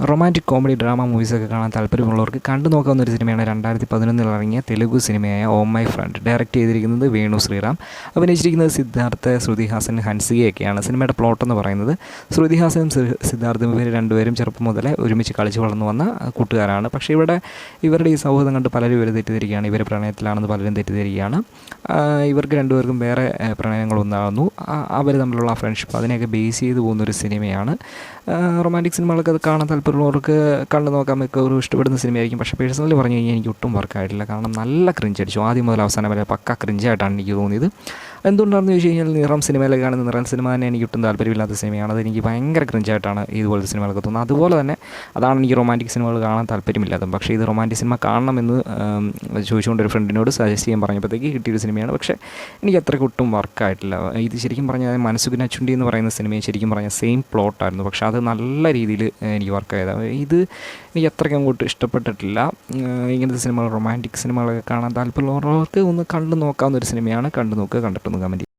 Romantic comedy drama മൂവീസൊക്കെ കാണാൻ താല്പര്യമുള്ളവർക്ക് കണ്ടു നോക്കാവുന്ന ഒരു സിനിമയാണ് 2011 ഇറങ്ങിയ തെലുഗു സിനിമയായ ഓ മൈ ഫ്രണ്ട്. ഡയറക്റ്റ് ചെയ്തിരിക്കുന്നത് വേണു ശ്രീറാം, അഭിനയിച്ചിരിക്കുന്നത് സിദ്ധാർത്ഥ്, ശ്രുതി ഹാസൻ, ഹൻസികയൊക്കെയാണ്. സിനിമയുടെ പ്ലോട്ട് എന്ന് പറയുന്നത്, ശ്രുതി ഹാസനും സിദ്ധാർത്ഥും ഇവർ രണ്ടുപേരും ചെറുപ്പം മുതലേ ഒരുമിച്ച് കളിച്ച് വളർന്നു വന്ന കൂട്ടുകാരാണ്. പക്ഷേ ഇവരുടെ ഈ സൗഹൃദം കണ്ട് പലരും ഇവർ തെറ്റിദ്ധരിക്കുകയാണ്, ഇവർ പ്രണയത്തിലാണെന്ന് പലരും തെറ്റിദ്ധരിക്കുകയാണ്. ഇവർക്ക് രണ്ടുപേർക്കും വേറെ പ്രണയങ്ങളുണ്ടാകുന്നു. അവർ തമ്മിലുള്ള ഫ്രണ്ട്ഷിപ്പ് അതിനെയൊക്കെ ബേസ് ചെയ്ത് പോകുന്നൊരു സിനിമയാണ്. റൊമാൻറ്റിക് സിനിമകളൊക്കെ അത് കാണാൻ താല്പര്യമുള്ളവർക്ക് കണ്ടു നോക്കാൻ ഒരു ഇഷ്ടപ്പെടുന്ന സിനിമയായിരിക്കും. പക്ഷേ പേഴ്സണലി പറഞ്ഞു കഴിഞ്ഞാൽ എനിക്ക് ഒട്ടും വർക്കായിട്ടില്ല. കാരണം നല്ല ക്രിഞ്ചടിച്ചു, ആദ്യം മുതൽ അവസാനം വരെ പക്ക ക്രിഞ്ചായിട്ടാണ് എനിക്ക് തോന്നിയത്. എന്തുകൊണ്ടാണെന്ന് ചോദിച്ചു കഴിഞ്ഞാൽ നിറം സിനിമയിലൊക്കെ കാണുന്ന നിറം സിനിമ തന്നെ എനിക്ക് ഒട്ടും താല്പര്യമില്ലാത്ത സിനിമയാണ്. അതെനിക്ക് ഭയങ്കര ക്രിഞ്ചായിട്ടാണ് ഇതുപോലത്തെ സിനിമകളൊക്കെ തോന്നുന്നത്. അതുപോലെ തന്നെ അതാണ് എനിക്ക് റൊമാൻറ്റിക് സിനിമകൾ കാണാൻ താല്പര്യമില്ലാത്തത്. പക്ഷേ ഇത് റൊമാൻറ്റിക് സിനിമ കാണണമെന്ന് ചോദിച്ചുകൊണ്ട് ഒരു ഫ്രണ്ടിനോട് സജസ്റ്റ് ചെയ്യാൻ പറഞ്ഞപ്പോഴത്തേക്ക് കിട്ടിയൊരു സിനിമയാണ്. പക്ഷേ എനിക്ക് അത്രയ്ക്ക് ഒട്ടും വർക്കായിട്ടില്ല. ഇത് ശരിക്കും പറഞ്ഞാൽ മനസ്സുഖിന ചുണ്ടി എന്ന് പറയുന്ന സിനിമയും ശരിക്കും പറഞ്ഞാൽ സെയിം പ്ലോട്ടായിരുന്നു. പക്ഷേ അത് നല്ല രീതിയിൽ എനിക്ക് വർക്കായതാണ്. ഇത് എനിക്ക് അത്രയ്ക്ക് അങ്ങോട്ട് ഇഷ്ടപ്പെട്ടിട്ടില്ല. ഇങ്ങനത്തെ സിനിമകൾ, റൊമാൻറ്റിക് സിനിമകളൊക്കെ കാണാൻ താല്പര്യമുള്ളവർക്ക് ഒന്ന് കണ്ടു നോക്കാവുന്ന ഒരു സിനിമയാണ്. കണ്ടു നോക്കുക, കണ്ടിട്ടൊന്ന് കമൻറ്റ് ചെയ്യുക.